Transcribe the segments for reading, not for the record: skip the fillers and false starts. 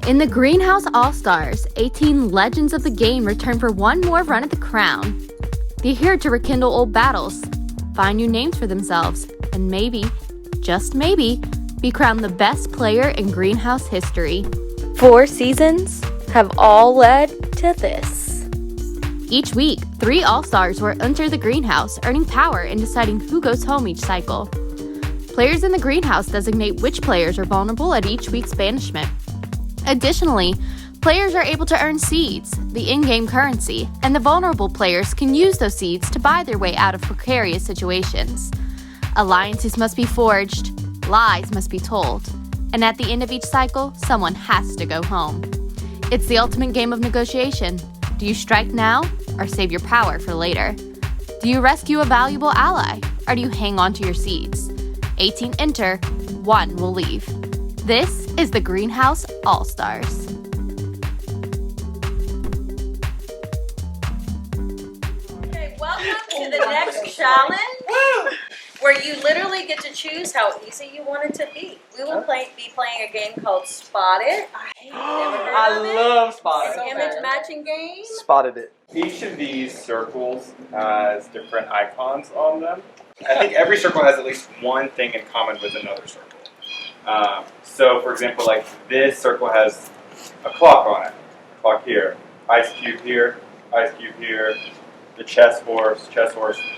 In the Greenhouse All-Stars, 18 legends of the game return for one more run at the crown. They're here to rekindle old battles, find new names for themselves, and maybe, just maybe, be crowned the best player in Greenhouse history. 4 seasons have all led to this. Each week, 3 All-Stars will enter the Greenhouse, earning power in deciding who goes home each cycle. Players in the Greenhouse designate which players are vulnerable at each week's banishment. Additionally, players are able to earn seeds, the in-game currency, and the vulnerable players can use those seeds to buy their way out of precarious situations. Alliances must be forged, lies must be told, and at the end of each cycle, someone has to go home. It's the ultimate game of negotiation. Do you strike now or save your power for later? Do you rescue a valuable ally or do you hang on to your seeds? 18 enter, 1 will leave. This is the Greenhouse All-Stars. Okay, welcome to the next challenge, where you literally get to choose how easy you want it to be. We will be playing a game called Spot It. I love Spot It's It. an image matching game. Spotted it. Each of these circles has different icons on them. I think every circle has at least one thing in common with another circle. So, for example, like this circle has a clock on it. Clock here. Ice cube here. Ice cube here. The chess horse,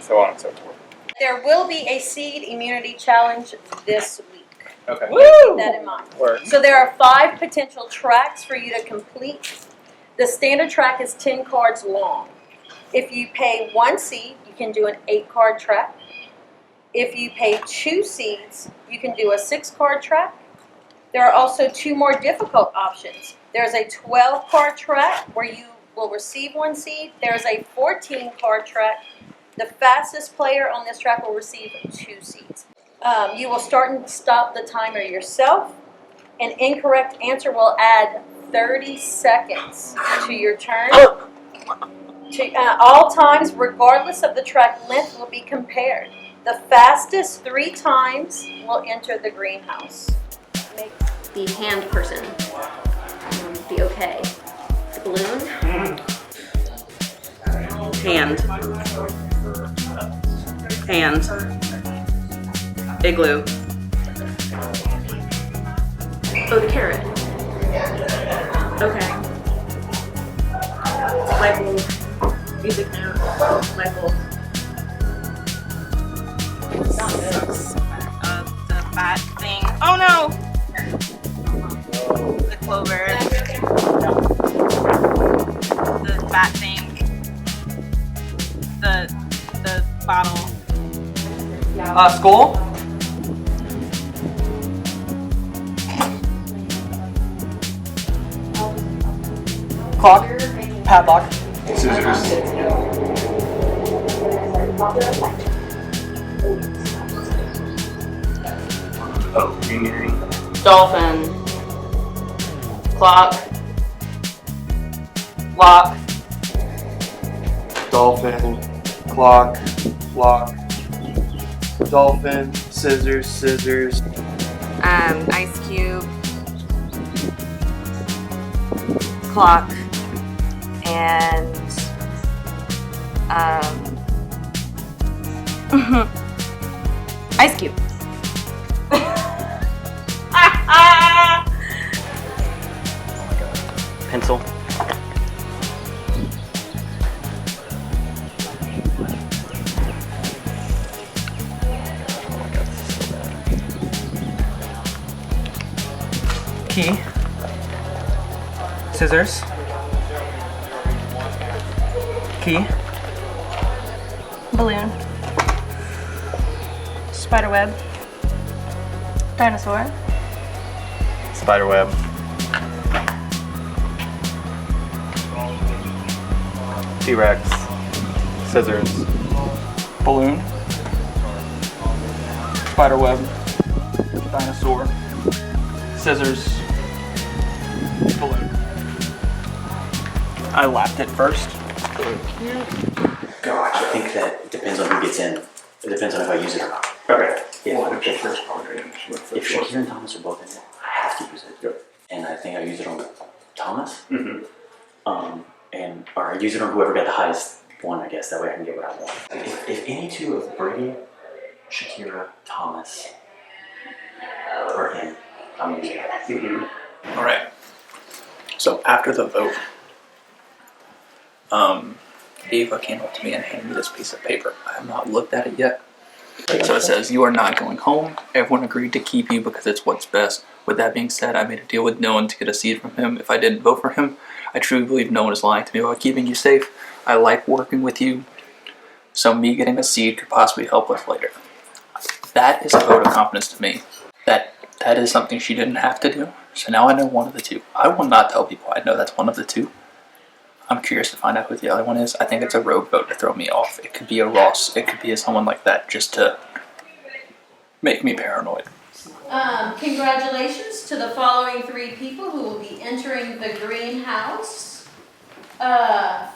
so on and so forth. There will be a seed immunity challenge this week. Okay. Keep that in mind. Word. So there are 5 potential tracks for you to complete. The standard track is 10 cards long. If you pay 1 seed, you can do an 8-card track. If you pay 2 seeds, you can do a 6-card track. There are also 2 more difficult options. There's a 12-card track where you will receive 1 seed. There's a 14-card track. The fastest player on this track will receive 2 seeds. You will start and stop the timer yourself. An incorrect answer will add 30 seconds to your turn. All times, regardless of the track length, will be compared. The fastest 3 times will enter the greenhouse. The hand person. The okay. The balloon. Hand. Igloo. Oh, the carrot. Okay. Light bulb. Music note. Light bulb. The bat thing. Oh no! The clover. The bat thing. The bottle. School. Clock. Padlock. Scissors. Oh, greenery. Dolphin. Clock. Lock. Dolphin, clock, lock, dolphin, scissors, Ice cube. Clock. And ice cube. Pencil. Key. Scissors. Key. Balloon. Spiderweb. Dinosaur. Spiderweb. T-Rex. Scissors. Balloon. Spiderweb. Dinosaur. Scissors. Balloon. I lapped it first. Gosh, I think that it depends on who gets in. It depends on if I use it or not. Okay. If Shakira and Thomas are both in it, I have to use it. And I think I used it on Thomas. Or I use it on whoever got the highest one, I guess. That way I can get what I want. If any two of Brady, Shakira, Thomas are in, I'm using it. All right. So after the vote, Ava came up to me and handed me this piece of paper. I have not looked at it yet. So it says, "You are not going home. Everyone agreed to keep you because it's what's best. With that being said, I made a deal with no one to get a seat from him. If I didn't vote for him, I truly believe no one is lying to me about keeping you safe. I like working with you, so me getting a seat could possibly help us later." That is a vote of confidence to me. That is something she didn't have to do. So now I know one of the two. I will not tell people I know that's one of the two. I'm curious to find out who the other one is. I think it's a rogue vote to throw me off. It could be a Ross. It could be someone like that just to make me paranoid. Congratulations to the following 3 people who will be entering the greenhouse.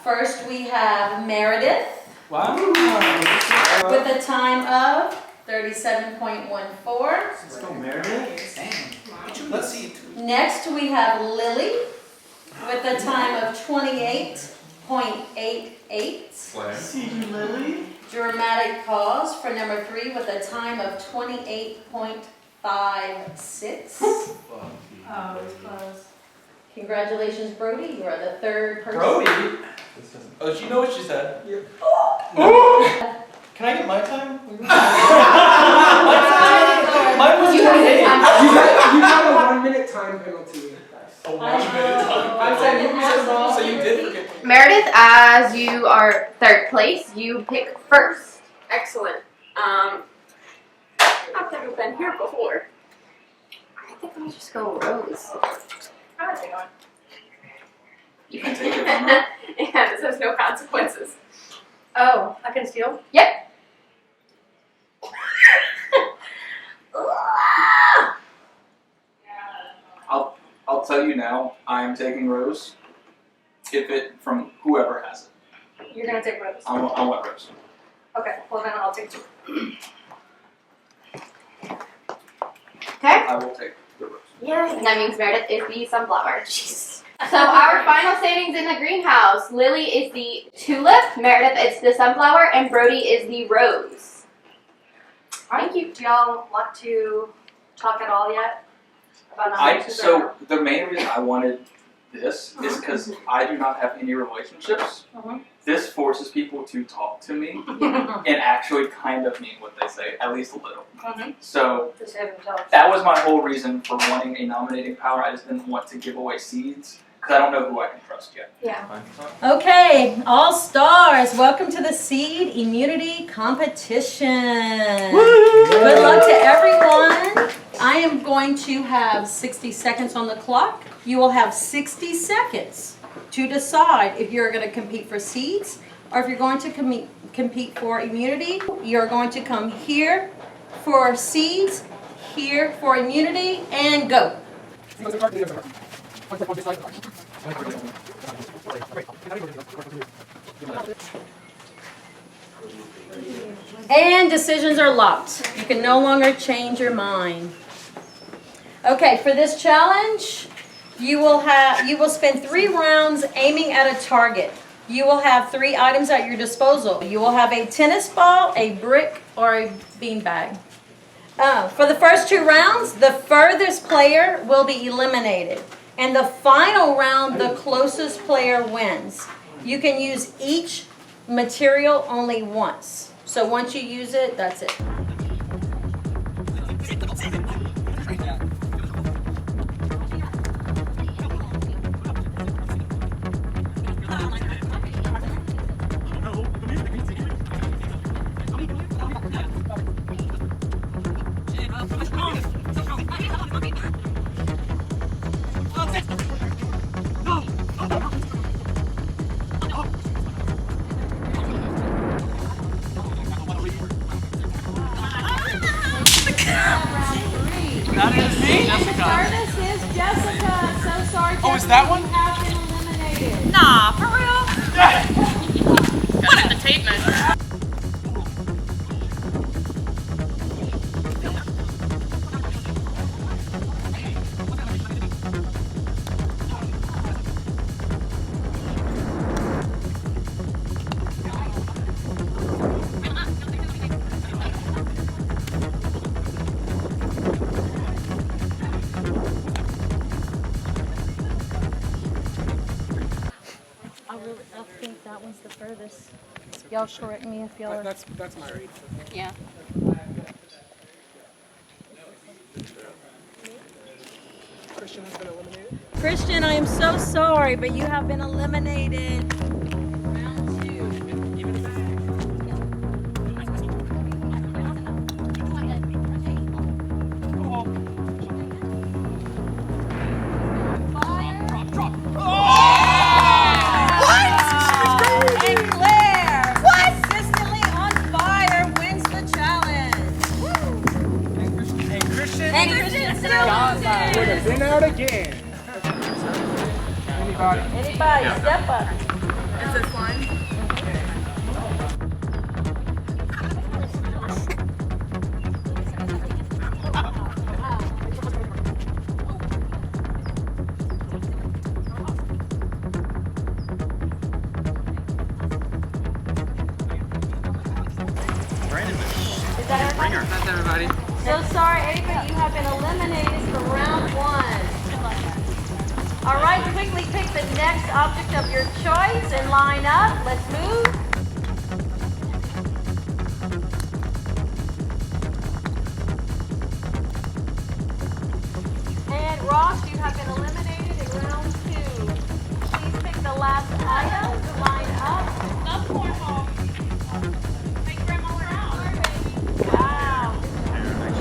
First we have Meredith. Wow. With a time of 37.14. Let's go, Meredith. Let's see. Next we have Lily with a time of 28.88. See you, Lily. Dramatic pause for number 3 with a time of 28.56. Oh, it's close. Congratulations, Brody. You are the 3rd person. Brody? Oh, she knows what she said. Can I get my time? Mine was You 28. got a 1 minute time penalty. A 1 minute time. So you did forget. Meredith, as you are 3rd place, you pick first. Excellent. I've never been here before. I think I'll just go Rose. How's it going? You can take it from her. Yeah, this has no consequences. Oh, I can steal? Yep. I'll tell you now, I am taking Rose. If it from whoever has it. You're gonna take Rose. I want Rose. Okay, well then I'll take 2. Okay. I will take the Rose. Yeah. That means Meredith is the sunflower. Jeez. So our final standings in the greenhouse: Lily is the tulip, Meredith is the sunflower, and Brody is the rose. Thank you. Do y'all want to talk at all yet about nominations? So the main reason I wanted this is because I do not have any relationships. This forces people to talk to me and actually kind of mean what they say, at least a little. So To save themselves. that was my whole reason for wanting a nominating power. I just didn't want to give away seeds because I don't know who I can trust yet. Yeah. Okay, All-Stars, welcome to the Seed Immunity Competition. Good luck to everyone. I am going to have 60 seconds on the clock. You will have 60 seconds to decide if you're going to compete for seeds or if you're going to compete for immunity. You're going to come here for seeds, here for immunity, and go. And decisions are locked. You can no longer change your mind. Okay, for this challenge, you will spend 3 rounds aiming at a target. You will have 3 items at your disposal. You will have a tennis ball, a brick, or a beanbag. For the first 2 rounds, the furthest player will be eliminated. And the final round, the closest player wins. You can use each material only once. So once you use it, that's it. That is me, Jessica. This is Jessica. So sorry. Oh, is that one? Have been eliminated. Nah, for real? What in the tape measure? that one's the furthest. Y'all correct me if y'all are. That's my read. Yeah. Christian has been eliminated. Christian, I am so sorry, but you have been eliminated. Round 2. And Claire, consistently on fire, wins the challenge. And Christian still loses. Would have been out again. Anybody, step up. Is this one? Is that everybody? That's everybody. So sorry, Ava, you have been eliminated from round 1. All right, quickly pick the next object of your choice and line up. Let's move. And Ross, you have been eliminated in round 2. Please pick the last item to line up. Wow.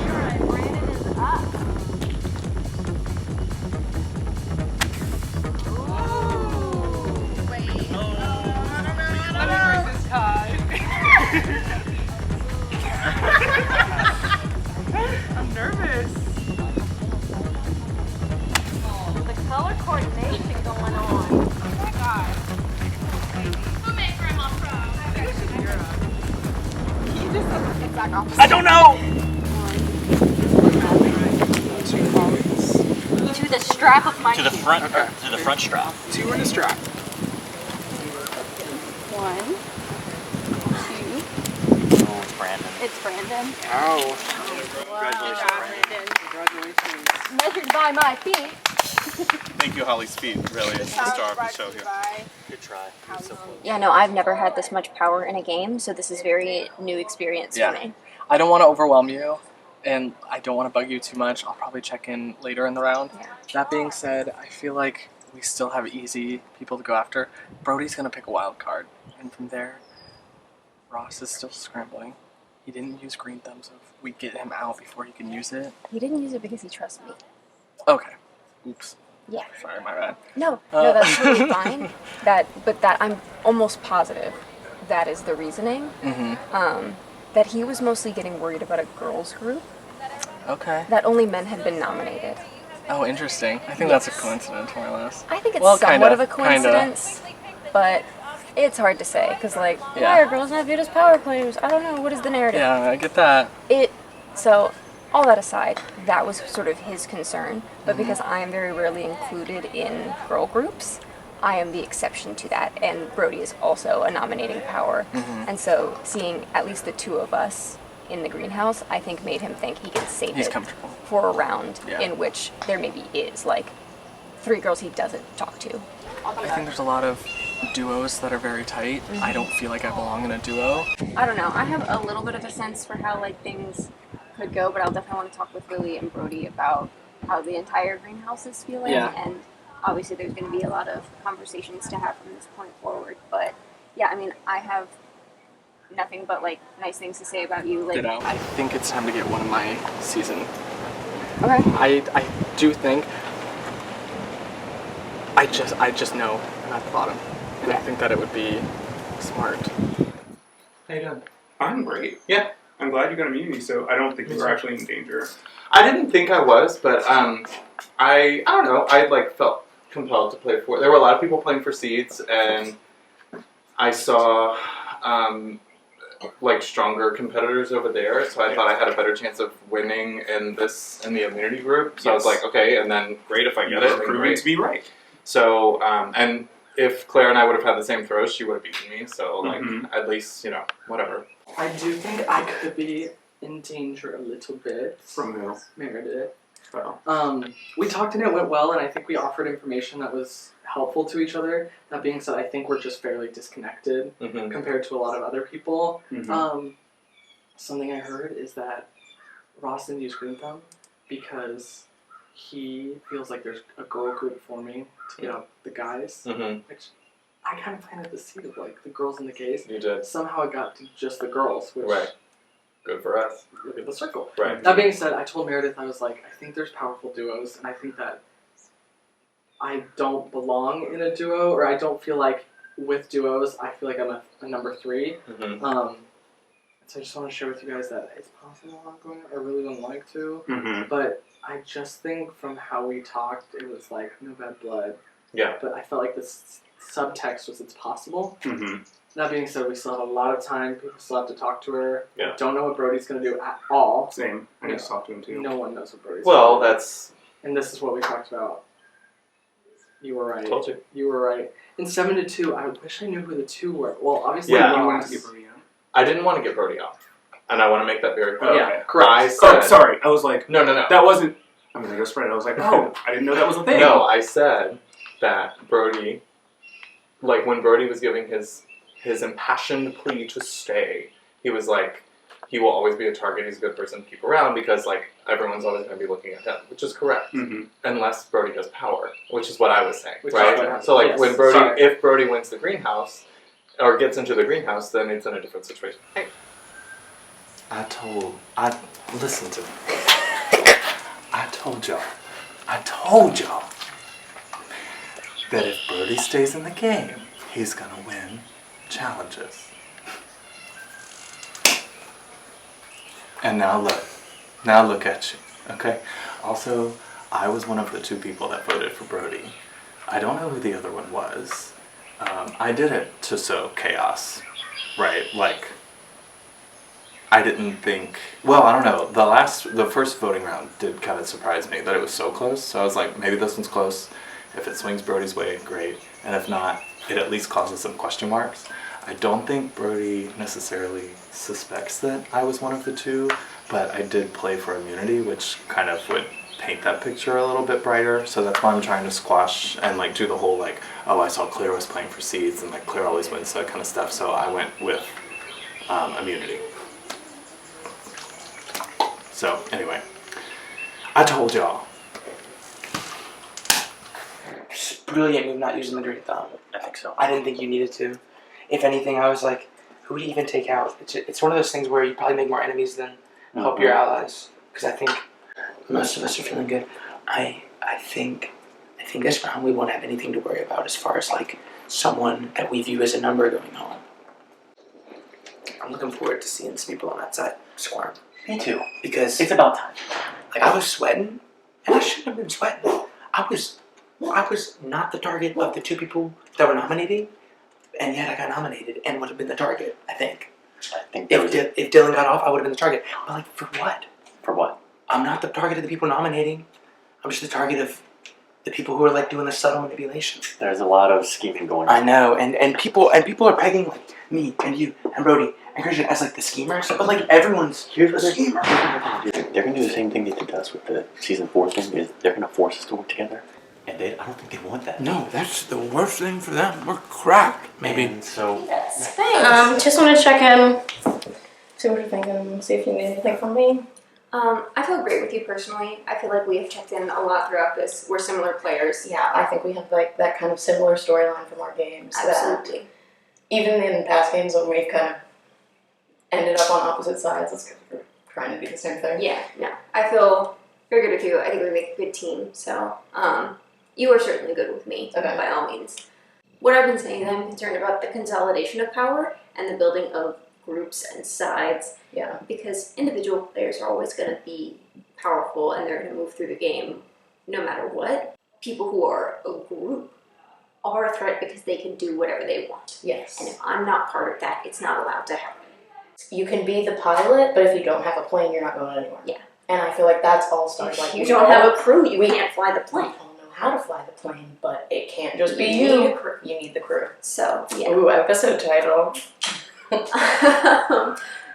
All right, Brandon is up. I'm nervous. The color coordination going on. Oh my god. Who made Grandma proud? You just said the exact opposite. I don't know. To the strap of my To the shoe. front, to the front strap. 2 in a strap. 1, 2. Oh, it's Brandon. It's Brandon. Ow. Congratulations, Brandon. Congratulations. Measured by my feet. Thank you, Holly's feet. Really is the star of the show here. Good try. You were so close. Yeah, no, I've never had this much power in a game, so this is very new experience Yeah. for me. I don't want to overwhelm you, and I don't want to bug you too much. I'll probably check in later in the round. Yeah. That being said, I feel like we still have easy people to go after. Brody's going to pick a wild card, and from there, Ross is still scrambling. He didn't use green thumb, so if we get him out before he can use it. He didn't use it because he trusts me. Okay. Oops. Yeah. Sorry, my bad. No, that's totally fine. But I'm almost positive that is the reasoning. Mm-hmm. That he was mostly getting worried about a girls' group. Okay. That only men had been nominated. Oh, interesting. I think that's a coincidence, more or less. I think it's Well, somewhat kinda, of a coincidence, but it's hard to say because, like, Yeah. why are girls not viewed as power players? I don't know. What is the narrative? Yeah, I get that. So, all that aside, that was sort of his concern. But because I am very rarely included in girl groups, I am the exception to that. And Brody is also a nominating power. And so, seeing at least the two of us in the greenhouse, I think made him think he could save He's it comfortable. for a round Yeah. in which there maybe is like 3 girls he doesn't talk to. I think there's a lot of duos that are very tight. I don't feel like I belong in a duo. I don't know. I have a little bit of a sense for how like things could go, but I'll definitely want to talk with Lily and Brody about how the entire greenhouse is feeling. Yeah. And obviously there's going to be a lot of conversations to have from this point forward. But yeah, I mean, I have nothing but like nice things to say about you. Like, Ditto. I think it's time to get one of my season. okay. I do think I just know I'm at the bottom. And I think that it would be smart. How you doing? I'm great. Yeah. I'm glad you got immunity, so I don't think you were actually in danger. I didn't think I was, but I don't know. I like felt compelled to play for. There were a lot of people playing for seeds, and I saw like stronger competitors over there. So I thought I had a better chance of winning in the immunity group. So I was like, okay, and then Great if I get That's it. Proving great. to be right. so and if Claire and I would have had the same throws, she would have beaten me. So like at least whatever. I do think I could be in danger a little bit. From who? Meredith. Oh. We talked and it went well, and I think we offered information that was helpful to each other. That being said, I think we're just fairly disconnected compared to a lot of other people. Something I heard is that Ross didn't use Green Thumb because he feels like there's a girl group forming to get out the guys, which I kind of planted the seed of like the girls and the gays. You did. Somehow it got to just the girls, which Good for us. look at the circle. Right. That being said, I told Meredith, I was like, I think there's powerful duos, and I think that I don't belong in a duo, or I don't feel like with duos, I feel like I'm a number 3. So I just want to share with you guys that it's possible I'm going. I really don't like to, but I just think from how we talked, it was like no bad blood. Yeah. But I felt like the subtext was it's possible. That being said, we still have a lot of time. People still have to talk to her. Yeah. Don't know what Brody's going to do at all. Same. I need to talk to him too. No one knows what Brody's Well, going to do. that's... And this is what we talked about. You were right. Told you. You were right. In 7-2, I wish I knew who the 2 were. Well, obviously, Yeah. You Ross. wanted to get Brody out. I didn't want to get Brody off. And I want to make that very clear. Yeah, correct. I said... sorry. I was like... No. That wasn't... I mean, I just read it. I was like, oh, I didn't know that was a thing. No, I said that Brody... Like, when Brody was giving his impassioned plea to stay, he was like, he will always be a target, he's a good person to keep around because, like, everyone's always going to be looking at him, which is correct. Unless Brody has power, which is what I was saying, right? So, like, when Brody, if Brody wins the greenhouse, or gets into the greenhouse, then it's in a different situation. Listen to me. I told y'all that if Brody stays in the game, he's gonna win challenges. And now look at you, okay? Also, I was one of the 2 people that voted for Brody. I don't know who the other one was. I did it to sow chaos, right? Like, I didn't think, well, I don't know, the first voting round did kind of surprise me that it was so close, so I was like, maybe this one's close. If it swings Brody's way, great, and if not, it at least causes some question marks. I don't think Brody necessarily suspects that I was one of the 2, but I did play for immunity, which kind of would paint that picture a little bit brighter, so that's why I'm trying to squash and like do the whole like, oh, I saw Claire was playing for seeds and like Claire always wins, that kind of stuff, so I went with immunity. So anyway, I told y'all. Brilliant move not using the Green Thumb. I think so. I didn't think you needed to. If anything, I was like, who would you even take out? It's one of those things where you probably make more enemies than help your allies. Because I think most of us are feeling good. I think this round we won't have anything to worry about as far as like someone that we view as a number going home. I'm looking forward to seeing some people on that side squirm. Me too. Because it's about time. Like I was sweating, and I shouldn't have been sweating. I was not the target of the 2 people that were nominating, and yet I got nominated and would have been the target, I think. If Dylan got off, I would have been the target. But like, for what? For what? I'm not the target of the people nominating. I'm just the target of the people who are like doing the subtle manipulation. There's a lot of scheming going on. I know, and people are pegging like me and you and Brody and Christian as like the schemers, but like everyone's a schemer. They're gonna do the same thing they did to us with the season 4 thing. Is they're gonna force us to work together, and I don't think they want that. No, that's the worst thing for them. We're cracked, maybe. And so Thanks. Just want to check in, see what you're thinking, see if you need anything from me. I feel great with you personally. I feel like we have checked in a lot throughout this. We're similar players. Yeah, I think we have like that kind of similar storyline from our games. Absolutely. That even in past games when we've kind of ended up on opposite sides, it's because we're trying to do the same thing. Yeah, no. I feel very good with you. I think we make a good team. So, you are certainly good with me, by all means. What I've been saying, I'm concerned about the consolidation of power and the building of groups and sides. Yeah. Because individual players are always going to be powerful and they're going to move through the game no matter what. People who are a group are a threat because they can do whatever they want. Yes. And if I'm not part of that, it's not allowed to happen. You can be the pilot, but if you don't have a plane, you're not going anywhere. Yeah. And I feel like that's Allstars. If like you don't have a crew, you can't fly the plane. We all know how to fly the plane, but it can't just be You you. need a crew. You need the crew. So, yeah. Ooh, episode title.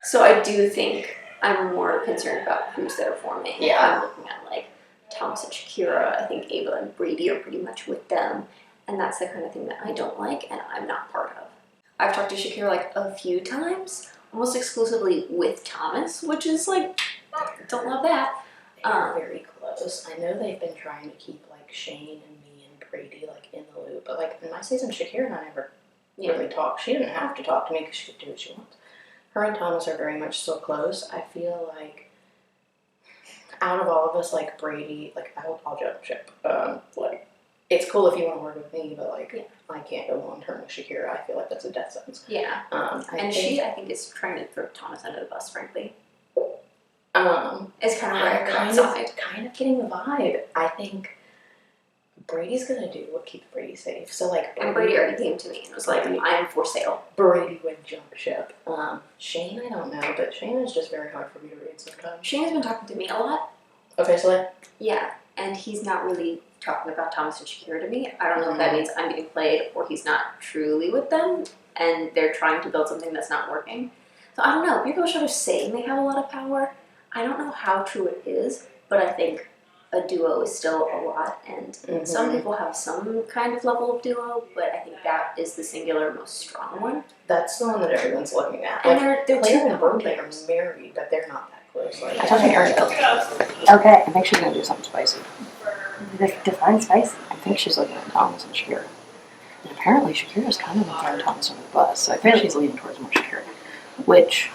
So I do think I'm more concerned about crews that are forming. Yeah. I'm looking at like Thomas and Shakira. I think Ava and Brady are pretty much with them. and that's the kind of thing that I don't like and I'm not part of. I've talked to Shakira like a few times, almost exclusively with Thomas, which is like, don't love that. They're very close. I know they've been trying to keep like Shane and me and Brady like in the loop, but like in my season, Shakira and I never really talked. She didn't have to talk to me because she could do what she wants. Her and Thomas are very much still close. I feel like out of all of us, like Brady, like I'll jump ship. Like it's cool if you want to work with me, but like I can't go long term with Shakira. I feel like that's a death sentence. Yeah. I think is trying to throw Thomas under the bus, frankly. It's kind of where I kind of getting the vibe. I think Brady's gonna do what keeps Brady safe. So like, And Brady already came to me and was like, I am for sale. Brady would jump ship. Shane, I don't know, but Shane is just very hard for me to read sometimes. Shane has been talking to me a lot. Okay, so like, yeah, and he's not really talking about Thomas and Shakira to me. I don't know if that means I'm getting played or he's not truly with them and they're trying to build something that's not working. So I don't know. People are saying they have a lot of power. I don't know how true it is, but I think a duo is still a lot, and some people have some kind of level of duo, but I think that is the singular most strong one. That's the one that everyone's looking at. And like, they're Claire two and Brody are married, but they're not that close. Like, I told you earlier. Okay, I think she's gonna do something spicy. Define spicy. I think she's looking at Thomas and Shakira. And apparently Shakira's kind of throwing Thomas under the bus, so I think she's leaning towards more Shakira. Which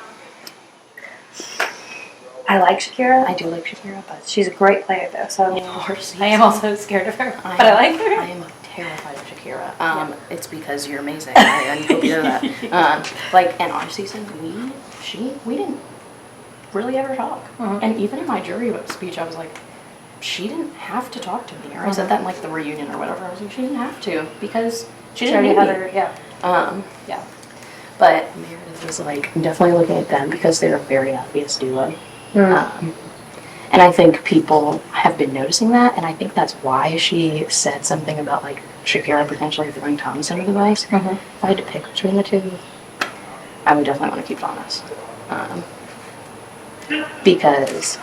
I like Shakira. I do like Shakira, but She's a great player though, so I am also scared of her, but I like her. I am terrified of Shakira. It's because you're amazing. I hope you know that. Like in our season, we didn't really ever talk. And even in my jury speech, I was like, she didn't have to talk to me. Or I said that in like the reunion or whatever. I was like, she didn't have to because she didn't need me. Yeah. But Meredith was like definitely looking at them because they're a very obvious duo. And I think people have been noticing that, and I think that's why she said something about like Shakira potentially throwing Thomas under the bus. If I had to pick between the two, I would definitely want to keep Thomas. Because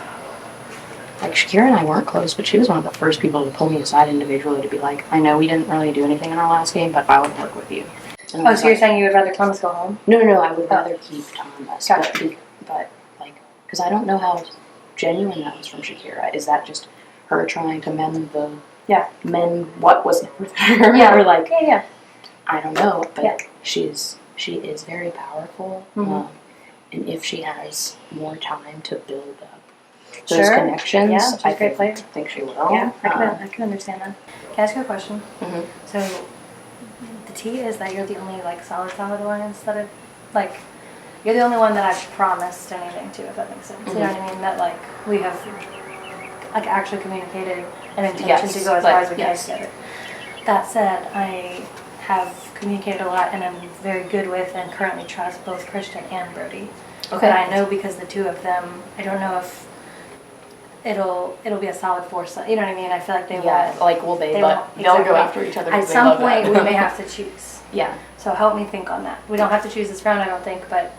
like Shakira and I weren't close, but she was one of the first people to pull me aside individually to be like, I know we didn't really do anything in our last game, but I would work with you. Oh, so you're saying you would rather Thomas go home? No, I would rather keep Thomas. Gotcha. But like, because I don't know how genuine that was from Shakira. Is that just her trying to mend what was never there? Yeah. Or like, I don't know, but she is very powerful. And if she has more time to build up those connections, she's a great player. I think she will. Yeah, I can understand that. Can I ask you a question? So the tea is that you're the only like solid one instead of like you're the only one that I've promised anything to, if that makes sense. You know what I mean? That like we have like actually communicated an intention to go as far as we can together. That said, I have communicated a lot and I'm very good with and currently trust both Christian and Brody. Okay. But I know because the two of them, I don't know if it'll be a solid force. You know what I mean? I feel like they won't. Like will they? But they'll go after each other. At some point, we may have to choose. Yeah. So help me think on that. We don't have to choose this round, I don't think, but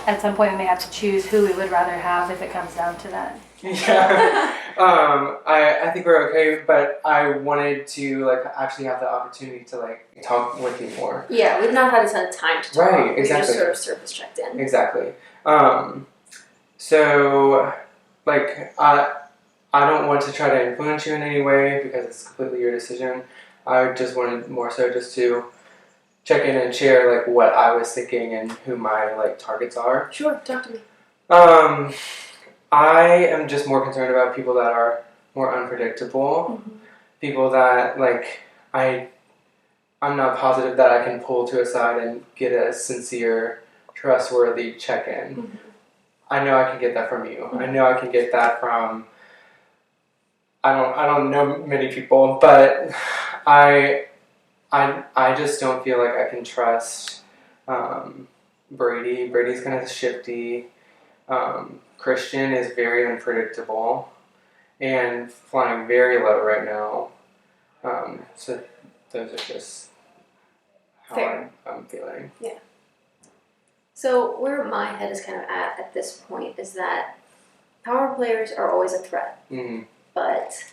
at some point we may have to choose who we would rather have if it comes down to that. Yeah. I think we're okay, but I wanted to like actually have the opportunity to like talk with you more. Yeah, we've not had a ton of time to talk. Right, exactly. We just sort of surface checked in. Exactly. So like I don't want to try to influence you in any way because it's completely your decision. I just wanted more so just to check in and share like what I was thinking and who my like targets are. Sure, talk to me. I am just more concerned about people that are more unpredictable. People that like I'm not positive that I can pull to a side and get a sincere, trustworthy check-in. I know I can get that from you. I know I can get that from I don't know many people, but I just don't feel like I can trust Brady. Brady's kind of shifty. Christian is very unpredictable and flying very low right now. So those are just how I'm feeling. Yeah. So where my head is kind of at this point is that power players are always a threat. But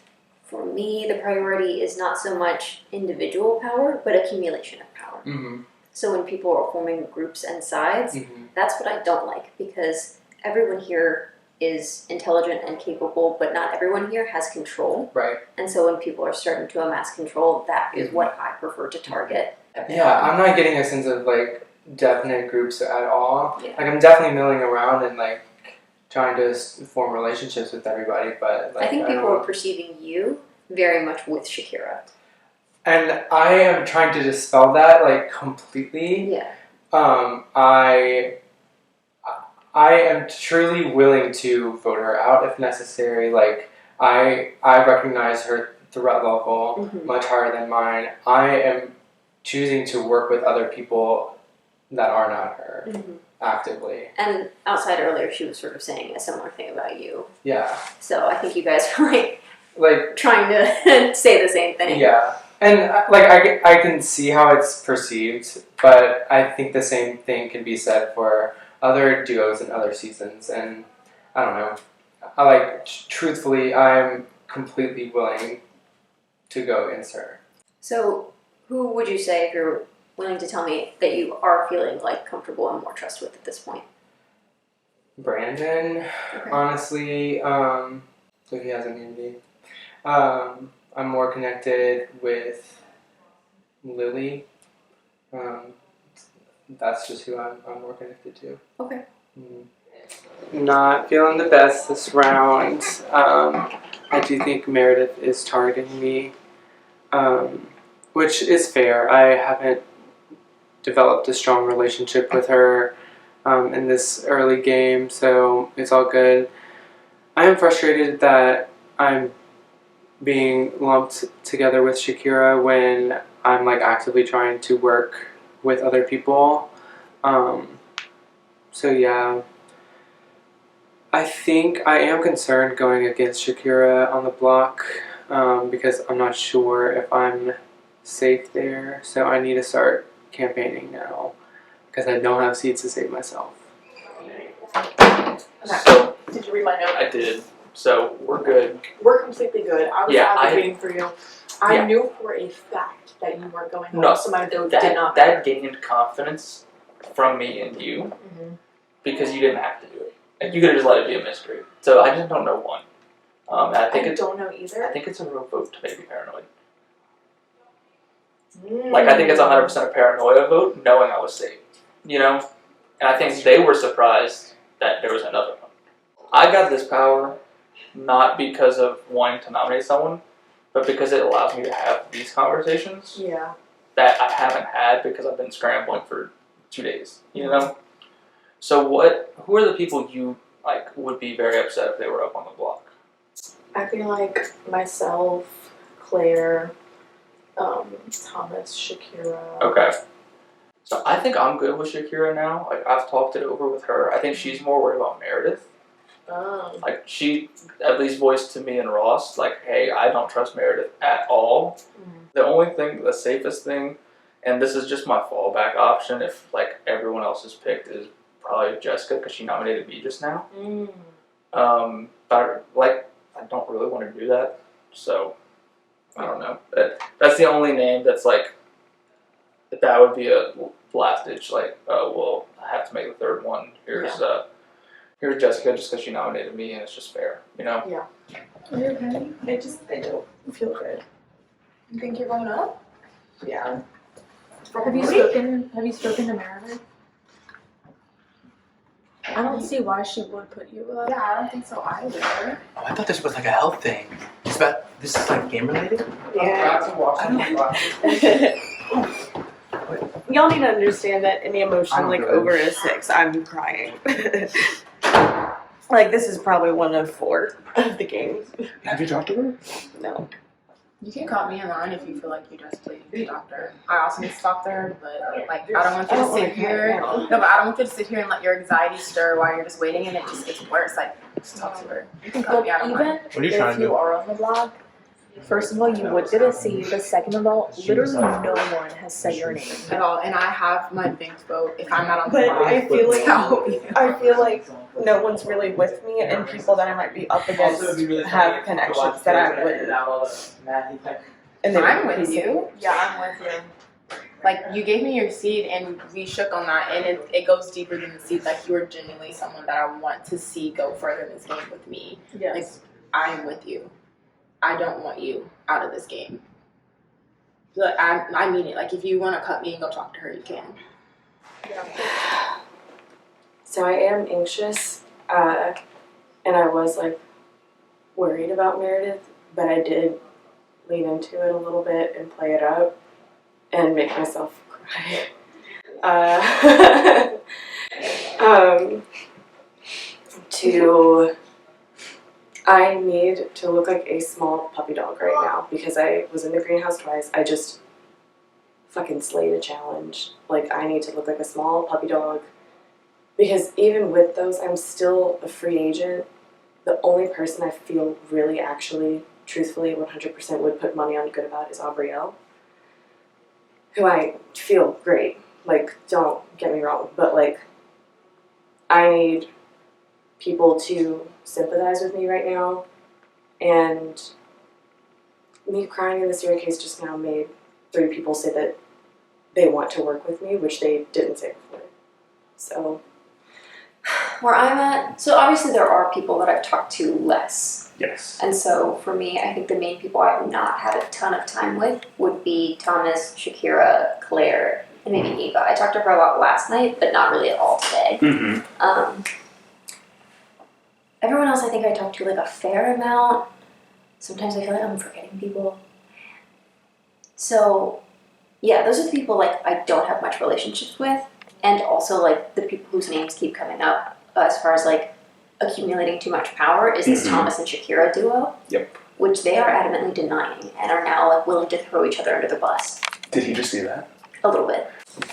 for me, the priority is not so much individual power, but accumulation of power. Mm-hmm. So when people are forming groups and sides, Mhm. that's what I don't like, because everyone here is intelligent and capable, but not everyone here has control. Right. And so when people are starting to amass control, that is what I prefer to target. Yeah, I'm not getting a sense of like definite groups at all. Yeah. Like I'm definitely milling around and like trying to form relationships with everybody, but like, I think people don't- are perceiving you very much with Shakira. and I am trying to dispel that like completely. Yeah. I am truly willing to vote her out if necessary. Like I recognize her threat level Mhm. much higher than mine. I am choosing to work with other people that are not her Mhm. actively. And outside earlier, she was sort of saying a similar thing about you. Yeah. So I think you guys are Like trying to say the same thing. yeah. And like I can see how it's perceived, but I think the same thing can be said for other duos in other seasons. And I don't know. Truthfully, I'm completely willing to go against her. So who would you say, if you're willing to tell me, that you are feeling like comfortable and more trust with at this point? Brandon, Okay. honestly, so he has immunity. I'm more connected with Lily. That's just who I'm more connected to. Okay. Not feeling the best this round. I do think Meredith is targeting me, which is fair. I haven't developed a strong relationship with her in this early game, so it's all good. I am frustrated that I'm being lumped together with Shakira when I'm like actively trying to work with other people. So yeah, I think I am concerned going against Shakira on the block because I'm not sure if I'm safe there. So I need to start campaigning now because I don't have seeds to save myself. So Did you read my note? I did. So we're good. We're completely good. I was Yeah, advocating for you. I yeah. knew for a fact that you weren't going home, No, so my vote that, did not. that gained confidence from me and you because you didn't have to do it. Like you could have just let it be a mystery. So I just don't know one. And I think I don't know either. I think it's a real vote to make me paranoid. Like I think it's 100% a paranoia vote, knowing I was safe. You know, and I think they were surprised that there was another one. I got this power not because of wanting to nominate someone, but because it allows me to have these conversations Yeah. that I haven't had because I've been scrambling for 2 days. You know. So who are the people you like would be very upset if they were up on the block? I feel like myself, Claire, Thomas, Shakira. Okay. So I think I'm good with Shakira now. Like I've talked it over with her. I think she's more worried about Meredith. Oh. Like she at least voiced to me and Ross, like, hey, I don't trust Meredith at all. The only thing, the safest thing, and this is just my fallback option if like everyone else is picked, is probably Jessica because she nominated me just now. But like I don't really want to do that, so I don't know. That's the only name that's like that would be a last ditch. Like, oh well, I have to make the third one. Here's Jessica just because she nominated me, and it's just fair, you know. Yeah. Are you okay? I don't feel good. You think you're going up? Yeah. Have you spoken to Meredith? I don't see why she would put you up. Yeah, I don't think so either. Oh, I thought this was like a health thing. This is like game related? Yeah. Y'all need to understand that any emotion like over a 6, I'm crying. Like this is probably one of 4 of the games. Have you talked to her? No. You can call me in line if you feel like you just played the doctor. I also need to talk to her, but like I don't want you to sit here. No, but I don't want you to sit here and let your anxiety stir while you're just waiting, and it just gets worse. Like, just talk to her. You can call me out of line. What are you trying to do? Are on the blog, first of all, you would get a seat. But second of all, literally no one has said your name At all, and I have my banked vote. If I'm not on the But blog, I feel like no one's really with me, and people that I might be up against have connections that I wouldn't. And I'm with you. Yeah, I'm with you. Like, you gave me your seed and we shook on that, and it goes deeper than the seed. Like, you are genuinely someone that I want to see go further in this game with me. Yes. Like, I am with you. I don't want you out of this game. Like, I mean it. Like, if you want to cut me and go talk to her, you can. So I am anxious, and I was like worried about Meredith, but I did lean into it a little bit and play it up and make myself cry. I need to look like a small puppy dog right now because I was in the greenhouse twice. I just fucking slayed a challenge. Like, I need to look like a small puppy dog because even with those, I'm still a free agent. The only person I feel really actually, truthfully, 100% would put money on good about is Aubrielle, who I feel great. Like, don't get me wrong, but like, I need people to sympathize with me right now, and me crying in the Sierra case just now made 3 people say that they want to work with me, which they didn't say before. So where I'm at, so obviously there are people that I've talked to less. Yes. And so for me, I think the main people I have not had a ton of time with would be Thomas, Shakira, Claire, and maybe Eva. I talked to her a lot last night, but not really at all today. Everyone else I think I talked to like a fair amount. Sometimes I feel like I'm forgetting people. So yeah, those are the people like I don't have much relationships with, and also like the people whose names keep coming up as far as like accumulating too much power is this Thomas and Shakira duo. Yep. Which they are adamantly denying and are now like willing to throw each other under the bus. Did he just see that? A little bit.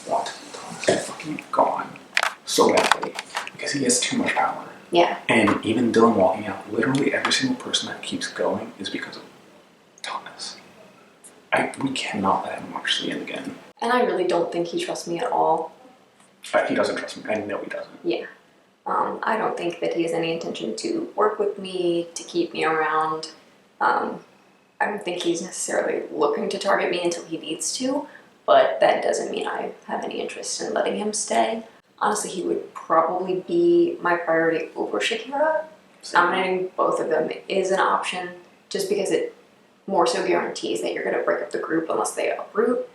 Want Thomas fucking gone so badly because he has too much power. Yeah. And even Dylan walking out, literally every single person that keeps going is because of Thomas. We cannot let him watch the end again. And I really don't think he trusts me at all. He doesn't trust me. I know he doesn't. Yeah. I don't think that he has any intention to work with me, to keep me around. I don't think he's necessarily looking to target me until he needs to, but that doesn't mean I have any interest in letting him stay. Honestly, he would probably be my priority over Shakira. Nominating both of them is an option, just because it more so guarantees that you're going to break up the group unless they uproot.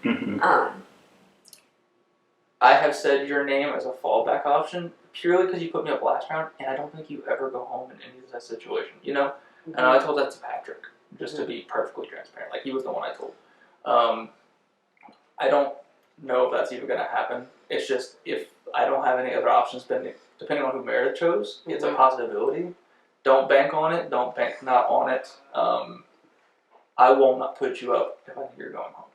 I have said your name as a fallback option purely because you put me up last round, and I don't think you ever go home in any of that situation, you know? And I told that to Patrick, just to be perfectly transparent. Like, he was the one I told. I don't know if that's even going to happen. It's just, if I don't have any other options, depending on who Meredith chose, it's a possibility. Don't bank on it. Don't bank not on it. I will not put you up if I think you're going home.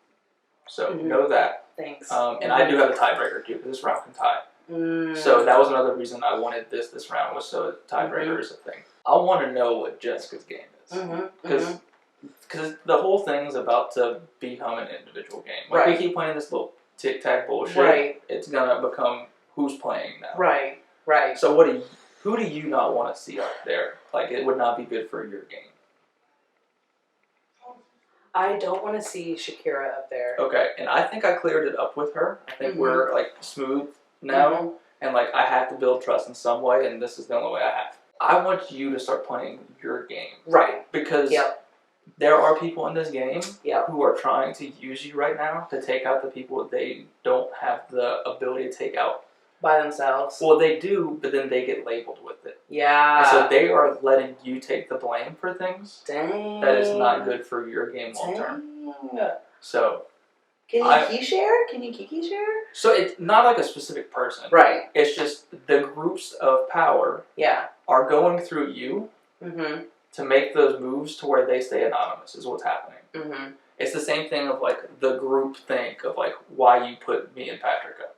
So know that. Thanks. And I do have a tiebreaker too, because this round can tie. So that was another reason I wanted this round, was so tiebreaker is a thing. I want to know what Jessica's game is. Because the whole thing's about to become an individual game. Like, we keep playing this little tic-tac bullshit. It's going to become who's playing now. Right. So who do you not want to see up there? Like, it would not be good for your game. I don't want to see Shakira up there. Okay, and I think I cleared it up with her. I think we're like smooth now, and like I have to build trust in some way, and this is the only way I have. I want you to start playing your game. Right. Because there are people in this game who are trying to use you right now to take out the people they don't have the ability to take out. By themselves? Well, they do, but then they get labeled with it. Yeah. And so they are letting you take the blame for things. Dang. That is not good for your game long term. So. Can you key share? Can you kiki share? So it's not like a specific person. Right. It's just the groups of power are going through you to make those moves to where they stay anonymous is what's happening. It's the same thing of like the group think of like why you put me and Patrick up.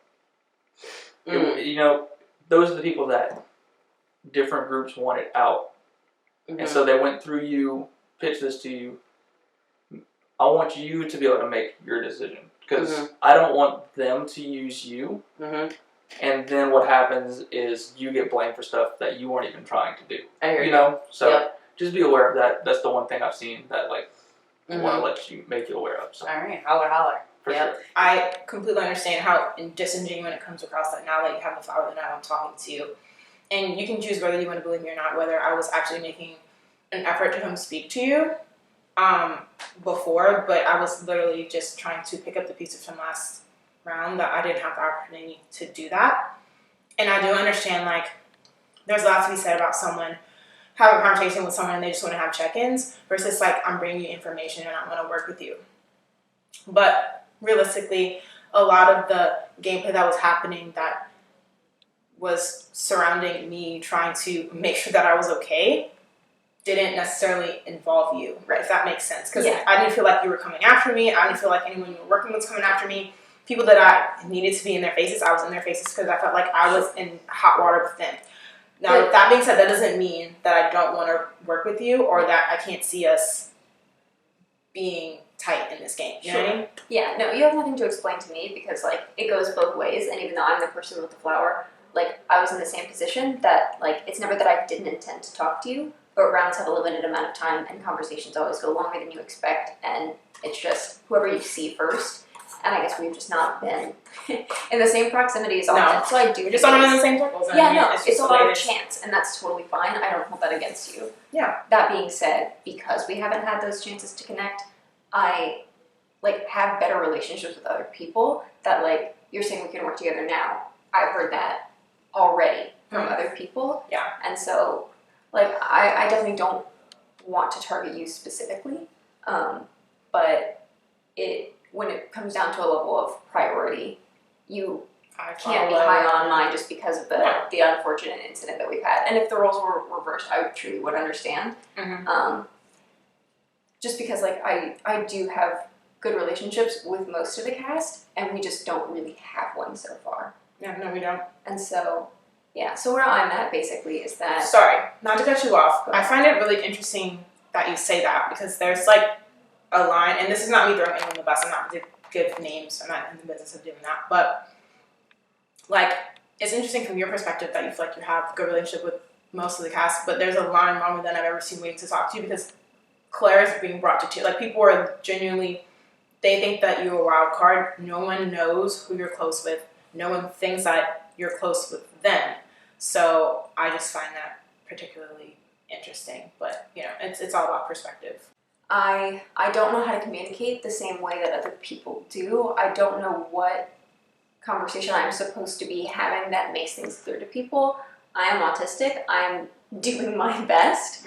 You know, those are the people that different groups wanted out. And so they went through you, pitched this to you. I want you to be able to make your decision. Because I don't want them to use you and then what happens is you get blamed for stuff that you weren't even trying to do. I hear you you. know, so Yep. just be aware of that. That's the one thing I've seen that like I want Mhm. to let you make you aware of. So. All right, holler, holler. For Yep. sure. I completely understand how disingenuous it comes across that now that you have the flower that I'm talking to. And you can choose whether you want to believe me or not, whether I was actually making an effort to come speak to you before, but I was literally just trying to pick up the pieces from last round that I didn't have the opportunity to do that. And I do understand, like, there's lots to be said about someone having a conversation with someone and they just want to have check-ins versus, like, I'm bringing you information and I want to work with you. But realistically, a lot of the gameplay that was happening that was surrounding me trying to make sure that I was okay didn't necessarily involve you, right? If that makes sense. Because I didn't feel like you were coming after me. I didn't feel like anyone you were working with was coming after me. People that I needed to be in their faces, I was in their faces because I felt like I was in hot water with them. Now, with that being said, that doesn't mean that I don't want to work with you or that I can't see us being tight in this game. You know what I mean? Yeah, no, you have nothing to explain to me because, like, it goes both ways. And even though I'm the person with the flower, like, I was in the same position that, like, it's never that I didn't intend to talk to you, but rounds have a limited amount of time and conversations always go longer than you expect. And it's just whoever you see first. And I guess we've just not been in the same proximity as often. No. So I do. We're just not in the same circles. Yeah, no, it's it's just a the way lot it of is. chance, and that's totally fine. I don't hold that against you. Yeah. That being said, because we haven't had those chances to connect, I like have better relationships with other people that, like, you're saying we can work together now. I've heard that already from other people. Yeah. And so, like, I definitely don't want to target you specifically, but when it comes down to a level of priority, you can't be high on mine just because of the unfortunate incident that we've had. And if the roles were reversed, I truly would understand. Just because, like, I do have good relationships with most of the cast, and we just don't really have one so far. Yeah, no, we don't. And so, yeah, so where I'm at basically is that... Sorry, not to cut you off. I find it really interesting that you say that because there's, like, a line, and this is not me throwing anyone on the bus, I'm not going to give names, I'm not in the business of doing that, but, like, it's interesting from your perspective that you feel like you have a good relationship with most of the cast, but there's a line longer than I've ever seen waiting to talk to you because Claire is being brought to tears. Like, people are genuinely, they think that you're a wild card. No one knows who you're close with. No one thinks that you're close with them. So I just find that particularly interesting. But, you know, it's all about perspective. I don't know how to communicate the same way that other people do. I don't know what conversation I'm supposed to be having that makes things clear to people. I am autistic. I'm doing my best.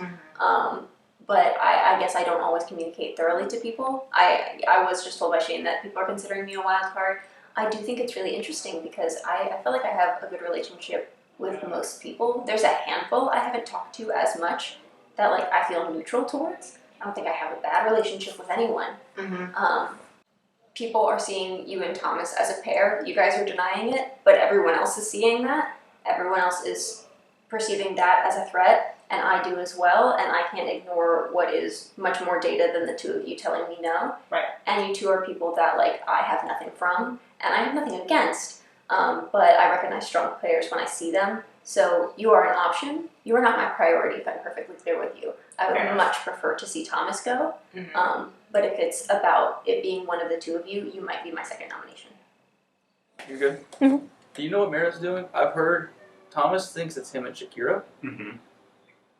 But I guess I don't always communicate thoroughly to people. I was just told by Shane that people are considering me a wild card. I do think it's really interesting because I feel like I have a good relationship with most people. There's a handful I haven't talked to as much that, like, I feel neutral towards. I don't think I have a bad relationship with anyone. People are seeing you and Thomas as a pair. You guys are denying it, but everyone else is seeing that. Everyone else is perceiving that as a threat, and I do as well, and I can't ignore what is much more data than the two of you telling me no. Right. And you two are people that, like, I have nothing from, and I have nothing against, but I recognize strong players when I see them. So you are an option. You are not my priority, if I'm perfectly clear with you. I would much prefer to see Thomas go, but if it's about it being one of the two of you, you might be my second nomination. You're good? Do you know what Meredith's doing? I've heard Thomas thinks it's him and Shakira.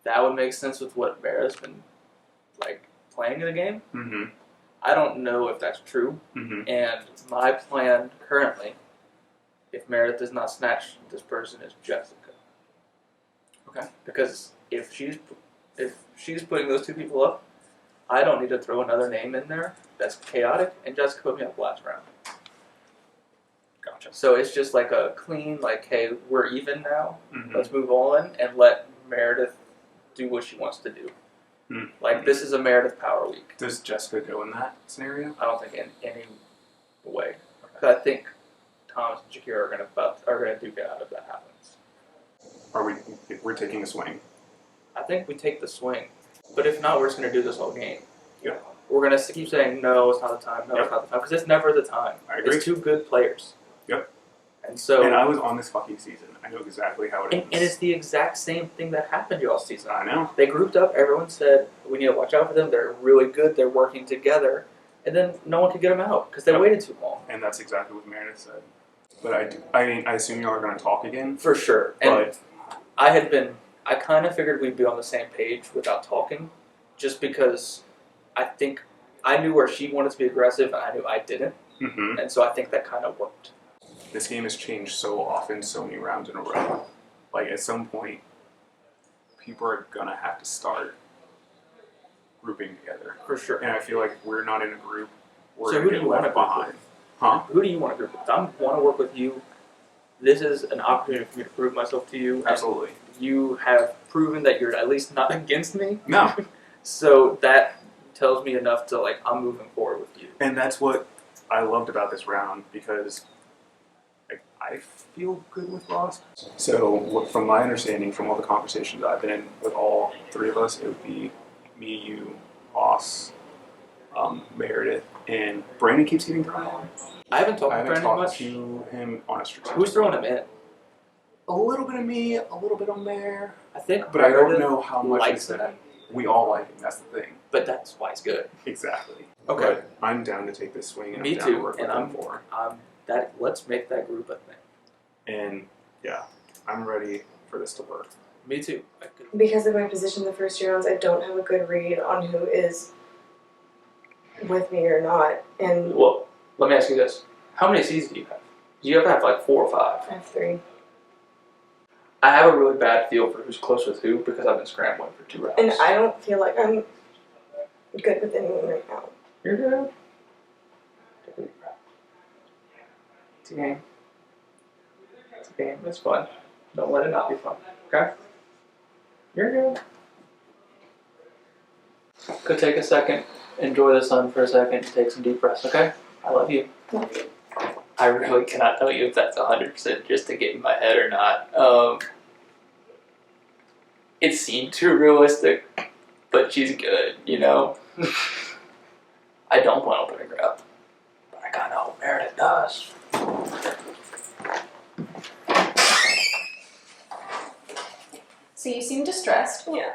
That would make sense with what Meredith's been, like, playing in the game. I don't know if that's true. And my plan currently, if Meredith does not snatch this person, is Jessica. Okay. Because if she's putting those two people up, I don't need to throw another name in there that's chaotic, and Jessica put me up last round. Gotcha. So it's just like a clean, like, hey, we're even now. Let's move on and let Meredith do what she wants to do. Like, this is a Meredith Power Week. Does Jessica go in that scenario? I don't think in any way. Because I think Thomas and Shakira are gonna duke it out if that happens. We're taking a swing. I think we take the swing, but if not, we're just gonna do this whole game. Yeah. We're gonna keep saying no, it's not the time. No, it's not the time, because it's never the time. I agree. It's two good players. Yep. And so, And I was on this fucking season. I know exactly how it ends. And it's the exact same thing that happened y'all season. I know. They grouped up. Everyone said we need to watch out for them. They're really good. They're working together. And then no one could get them out because they waited too long. And that's exactly what Meredith said. But I assume y'all are going to talk again. For sure. But And I kind of figured we'd be on the same page without talking, just because I think I knew where she wanted to be aggressive and I knew I didn't. Mm-hmm. And so I think that kind of worked. This game has changed so often, so many rounds in a row. Like, at some point, people are going to have to start grouping together. For sure. And I feel like we're not in a group. We're So who do you want to group behind? with? Huh? Who do you want to group with? I want to work with you. This is an opportunity for me to prove myself to you. Absolutely. You have proven that you're at least not against me. No. So that tells me enough to, like, I'm moving forward with you. And that's what I loved about this round, because I feel good with Ross. So, from my understanding, from all the conversations I've been in with all three of us, it would be me, you, Ross, Meredith, and Brandon keeps getting thrown on. I haven't talked I to haven't Brandon talked much. to him on a strategic. Who's throwing him in? A little bit of me, a little bit on there. I think, But I don't Meredith know how much likes is that. him. We all like him. That's the thing. But that's why he's good. Exactly. Okay. But I'm down to take this swing, and Me I'm down to too. work And with him more. let's make that group a thing. And yeah, I'm ready for this to work. Me too. Because of my position in the first 2 rounds, I don't have a good read on who is with me or not. And Well, let me ask you this: how many C's do you have? Do you ever have like 4 or 5? I have 3. I have a really bad feel for who's close with who because I've been scrambling for 2 rounds. And I don't feel like I'm good with anyone right now. You're good. It's a game. It's a game. It's fun. Don't let it not be fun. Okay? You're good. Go take a second. Enjoy the sun for a second. Take some deep breaths, okay? I love you. I really cannot tell you if that's 100% just to get in my head or not. It seemed too realistic, but she's good, you know? I don't want to open her up, but I kind of hope Meredith does. So you seem distressed. Yeah.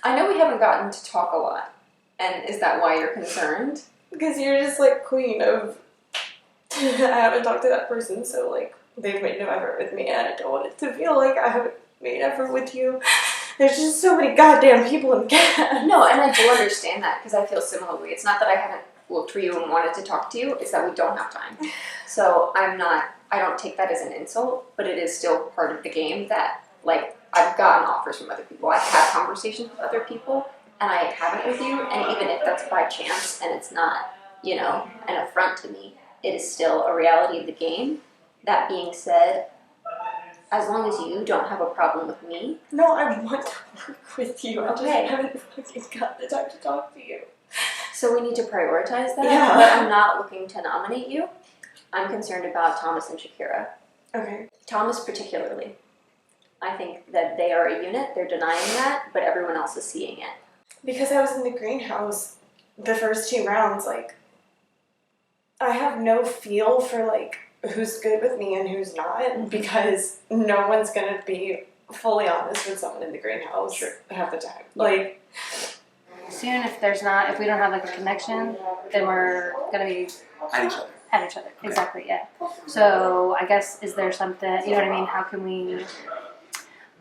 I know we haven't gotten to talk a lot. And is that why you're concerned? Because you're just like queen of, I haven't talked to that person, so like they've made no effort with me, and I don't want it to feel like I haven't made effort with you. There's just so many goddamn people in gas. No, and I do understand that because I feel similarly. It's not that I haven't looked for you and wanted to talk to you, it's that we don't have time. So I don't take that as an insult, but it is still part of the game that, like, I've gotten offers from other people. I've had conversations with other people, and I haven't with you, and even if that's by chance and it's not, you know, an affront to me, it is still a reality of the game. That being said, as long as you don't have a problem with me. No, I want to work with you. I Okay. just haven't fucking got the time to talk to you. So we need to prioritize that. Yeah. But I'm not looking to nominate you. I'm concerned about Thomas and Shakira. Okay. Thomas particularly. I think that they are a unit. They're denying that, but everyone else is seeing it. Because I was in the greenhouse the first 2 rounds, like, I have no feel for, like, who's good with me and who's not, because no one's gonna be fully honest with someone in the greenhouse half the time. Like, Soon, if we don't have like a connection, then we're gonna be At each other. at each other. Exactly, yeah. So I guess, is there something, you know what I mean? How can we,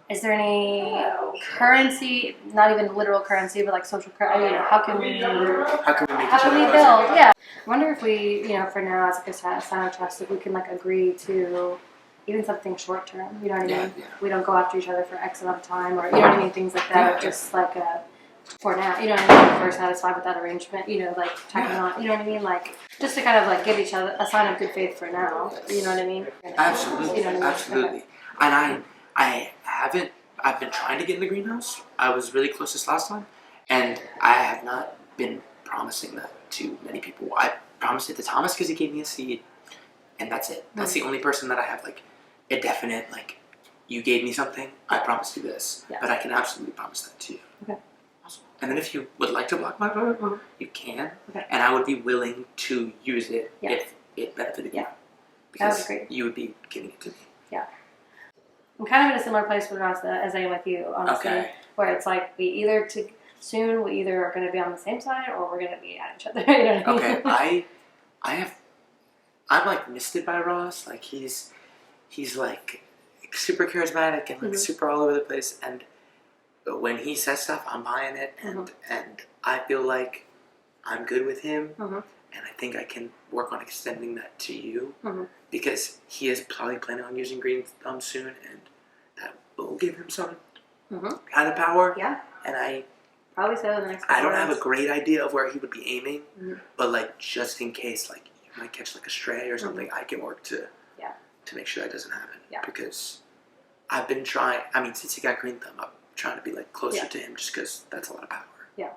is there any currency, not even literal currency, but like social currency, you know, how can we build? Yeah. I wonder if we, you know, for now, as a sign of trust, if we can like agree to even something short term, you know what I mean? Yeah. We don't go after each other for X amount of time, or you know what I mean, things like that, or just like for now, you know what I mean? If we're satisfied with that arrangement, you know, like tacking on, you know what I mean? Like just to kind of like give each other a sign of good faith for now, you know what I mean? Absolutely, You know what I mean? absolutely. Okay. And I've been trying to get in the greenhouse. I was really close this last time, and I have not been promising that to many people. I promised it to Thomas because he gave me a seed, and that's it. That's the only person that I have like a definite, like, you gave me something, I promised you this. Yeah. But I can absolutely promise that to you. Okay. Awesome. And then if you would like to block my vote, you can. Okay. And I would be willing to use it Yeah. if it benefited you. That would because be great. you would be giving it to me. Yeah. I'm kind of in a similar place with Rasta as I am with you, honestly. Okay. Where it's like we either are going to be on the same side or we're going to be at each other. You know what I mean? Okay, I'm like misted by Ross. Like he's like super charismatic and like super all over the place. And when he says stuff, I'm buying it, and I feel like I'm good with him. And I think I can work on extending that to you because he is probably planning on using Green Thumb soon, and that will give him some kind of power. Yeah. And I Probably so in the next don't couple have a rounds. great idea of where he would be aiming, but like just in case, like you might catch like a stray or something, I can work to make sure that doesn't happen. Yeah. Because I've been trying. I mean, since he got Green Thumb, I'm trying to be like closer to him, just because that's a lot of power. Yeah.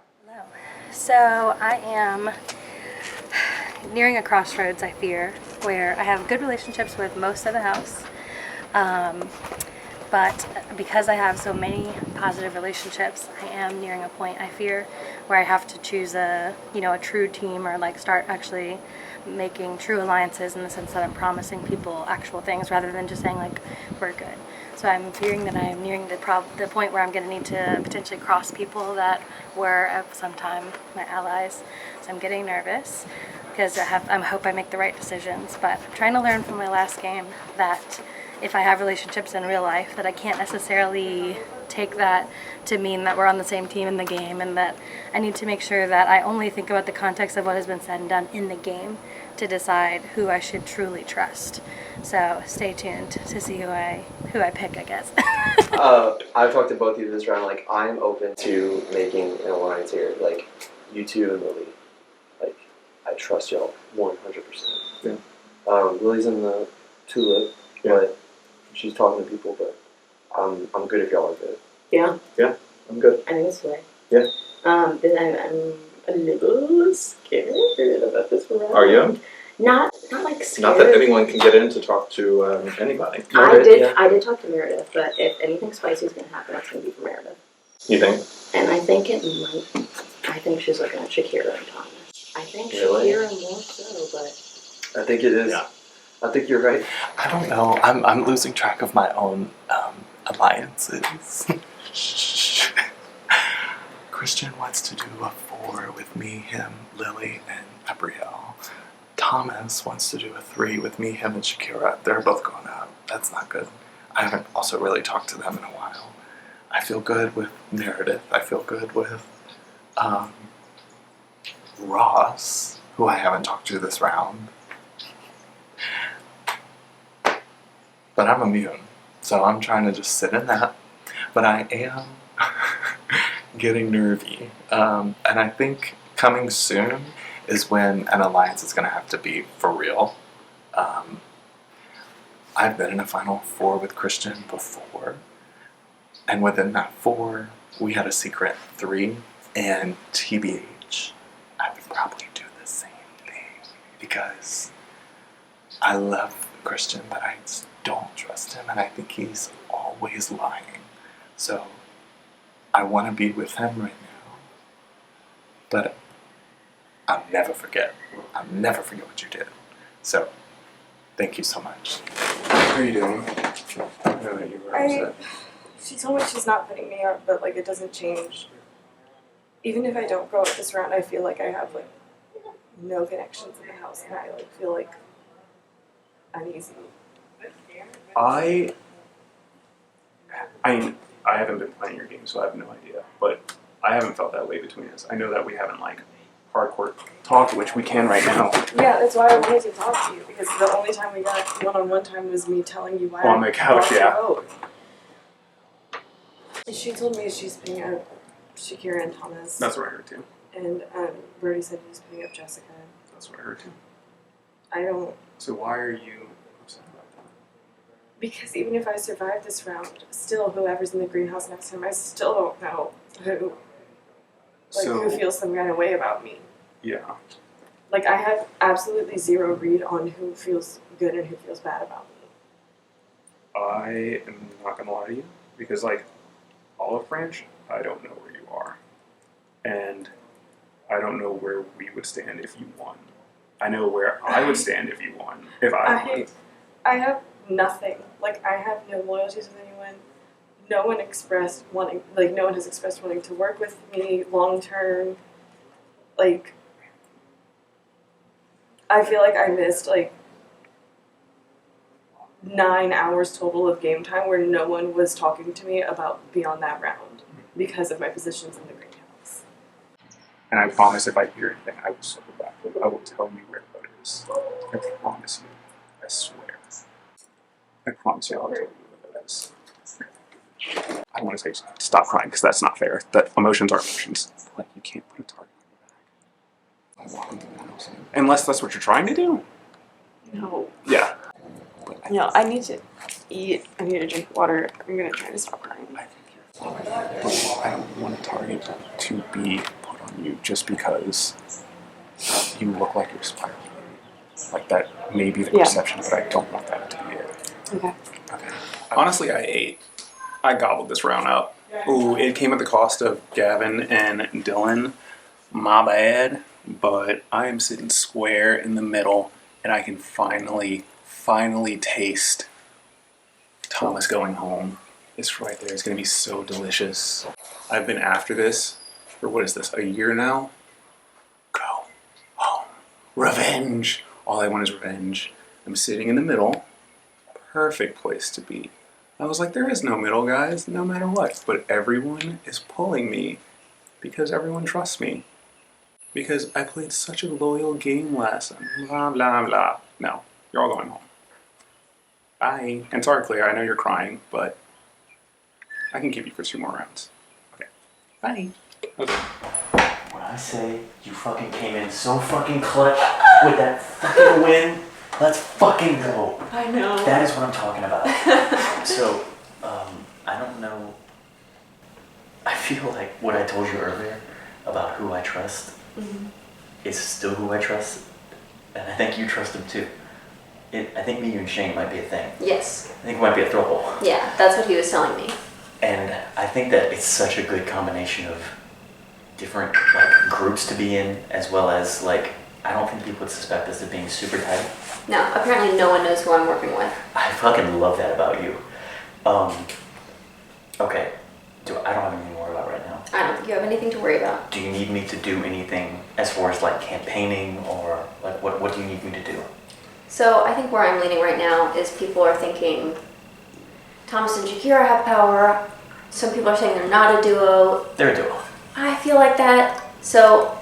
So I am nearing a crossroads, I fear, where I have good relationships with most of the house. But because I have so many positive relationships, I am nearing a point, I fear, where I have to choose a true team or like start actually making true alliances in the sense that I'm promising people actual things rather than just saying like, we're good. So I'm fearing that I'm nearing the point where I'm going to need to potentially cross people that were at some time my allies. So I'm getting nervous because I hope I make the right decisions. But I'm trying to learn from my last game that if I have relationships in real life, that I can't necessarily take that to mean that we're on the same team in the game, and that I need to make sure that I only think about the context of what has been said and done in the game to decide who I should truly trust. So stay tuned to see who I pick, I guess. I've talked to both of you this round. Like, I'm open to making an alliance here. Like, you two and Lily. Like, I trust y'all 100%. Yeah. Lily's in the tulip, but she's talking to people. But I'm good if y'all are good. Yeah. Yeah, I'm good. I think it's way. Yeah. Then I'm a little scared about this round. Are you? Not like scared. Not that anyone can get in to talk to anybody. I did talk to Meredith, but if anything spicy is going to happen, it's going to be for Meredith. You think? And I think it might. I think she's looking at Shakira and Thomas. I think Really? Shakira more so, but I think it is. Yeah. I think you're right. I don't know. I'm losing track of my own alliances. Christian wants to do a 4 with me, him, Lily, and Gabrielle. Thomas wants to do a 3 with me, him, and Shakira. They're both going up. That's not good. I haven't also really talked to them in a while. I feel good with Meredith. I feel good with Ross, who I haven't talked to this round. But I'm immune, so I'm trying to just sit in that. But I am getting nervy. And I think coming soon is when an alliance is going to have to be for real. I've been in a Final Four with Christian before. And within that 4, we had a secret 3. And TBH, I would probably do the same thing. Because I love Christian, but I just don't trust him. And I think he's always lying. So I want to be with him right now. But I'll never forget. I'll never forget what you did. So, thank you so much. How are you doing? I know that you were upset. She told me she's not putting me up, but like it doesn't change. Even if I don't go up this round, I feel like I have like no connections in the house, and I like feel like uneasy. I mean, I haven't been playing your game, so I have no idea. But I haven't felt that way between us. I know that we haven't like hardcore talked, which we can right now. Yeah, that's why I wanted to talk to you, because the only time we got one-on-one time was me telling you why On the couch, I yeah. vote. She told me she's picking up Shakira and Thomas. That's what I heard too. And Brody said he's picking up Jessica. That's what I heard too. I don't... So why are you upset about that? Because even if I survive this round, still whoever's in the greenhouse next time, I still don't know who. Like, So- who feels some kind of way about me. Yeah. Like, I have absolutely zero read on who feels good and who feels bad about me. I am not gonna lie to you, because like Olive Branch, I don't know where you are. And I don't know where we would stand if you won. I know where I would stand if you won. If I won. I have nothing. Like, I have no loyalties with anyone. No one expressed wanting, like, no one has expressed wanting to work with me long term. Like, I feel like I missed, like, 9 hours total of game time where no one was talking to me about beyond that round because of my positions in the greenhouse. And I promise if I hear anything, I will circle back. I will tell you where the vote is. I promise you. I swear. I promise you I'll tell you where the vote is. I don't want to say stop crying because that's not fair. That emotions are emotions. Like, you can't put a target on your back. Unless that's what you're trying to do. No. Yeah. No, I need to eat. I need to drink water. I'm gonna try to stop crying. I don't want a target to be put on you just because you look like you're spiraling. Like, that may be the perception, but I don't want that to be it. Okay. Honestly, I ate. I gobbled this round up. Ooh, it came at the cost of Gavin and Dylan. My bad. But I am sitting square in the middle, and I can finally taste Thomas going home. It's right there. It's going to be so delicious. I've been after this for, what is this, a year now? Go home. Revenge. All I want is revenge. I'm sitting in the middle. Perfect place to be. I was like, there is no middle, guys, no matter what. But everyone is pulling me because everyone trusts me. Because I played such a loyal game last time. Blah, blah, blah. No, you're all going home. Bye. And sorry, Claire, I know you're crying, but I can keep you for 2 more rounds. Okay. Bye. Okay. When I say you fucking came in so fucking clutch with that fucking win, let's fucking go. I know. That is what I'm talking about. So, I don't know. I feel like what I told you earlier about who I trust is still who I trust, and I think you trust him too. I think me, you, and Shane might be a thing. Yes. I think it might be a throw hole. Yeah, that's what he was telling me. And I think that it's such a good combination of different like groups to be in, as well as like I don't think people would suspect us of being super tight. No, apparently no one knows who I'm working with. I fucking love that about you. Okay. I don't have anything to worry about right now. I don't think you have anything to worry about. Do you need me to do anything as far as like campaigning or like what do you need me to do? So I think where I'm leaning right now is people are thinking Thomas and Shakira have power. Some people are saying they're not a duo. They're a duo. I feel like that. So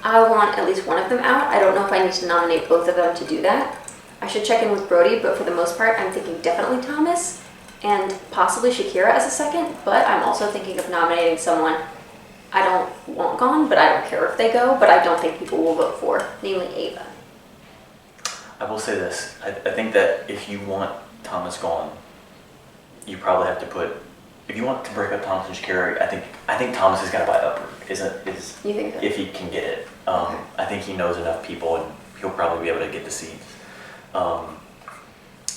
I want at least one of them out. I don't know if I need to nominate both of them to do that. I should check in with Brody, but for the most part, I'm thinking definitely Thomas and possibly Shakira as a second, but I'm also thinking of nominating someone I don't want gone, but I don't care if they go, but I don't think people will vote for, namely Ava. I will say this. I think that if you want Thomas gone, you probably have to put. If you want to break up Thomas and Shakira, I think Thomas is gonna buy Uproot. You think so? If he can get it. Okay. I think he knows enough people, and he'll probably be able to get the seats.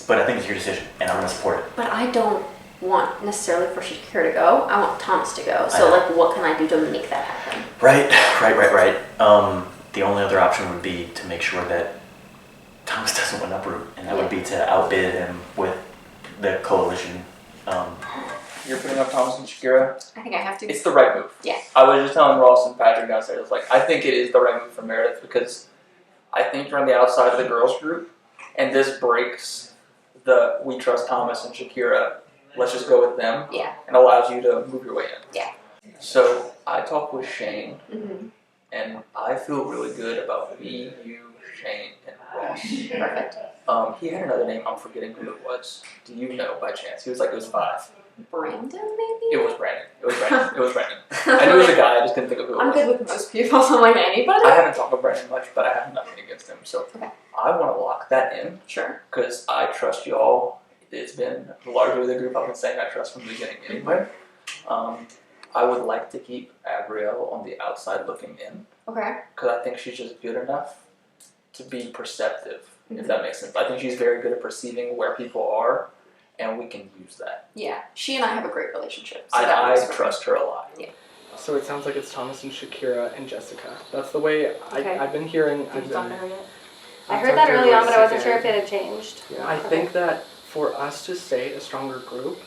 But I think it's your decision, and I'm gonna support it. But I don't want necessarily for Shakira to go. I want Thomas to go. So like, what can I do to make that happen? Right. The only other option would be to make sure that Thomas doesn't win Uproot, and that would be to outbid him with the coalition. You're putting up Thomas and Shakira? I think I have to. It's the right move. Yeah. I was just telling Ross and Patrick downstairs, like, I think it is the right move for Meredith because I think you're on the outside of the girls group, and this breaks the we trust Thomas and Shakira, let's just go with them, and allows you to move your way in. Yeah. So I talked with Shane, and I feel really good about me, you, Shane, and Ross. Perfect. He had another name, I'm forgetting who it was. Do you know by chance? He was like, it was 5. Brandon, maybe? It was Brandon. I knew it was a guy, I just didn't think of who it was. I'm good with most people, so I'm like, anybody? I haven't talked with Brandon much, but I have nothing against him. So I want to lock that in. Sure. Because I trust y'all. It's been largely the group I've been saying I trust from the beginning anyway. I would like to keep Abrielle on the outside looking in. Okay. Because I think she's just good enough to be perceptive, if that makes sense. I think she's very good at perceiving where people are, and we can use that. Yeah. She and I have a great relationship. So I trust her a lot. Yeah. So it sounds like it's Thomas and Shakira and Jessica. That's the way I've been hearing. Did you talk to her yet? I heard that early on, but I wasn't sure if it had changed. I think that for us to stay a stronger group,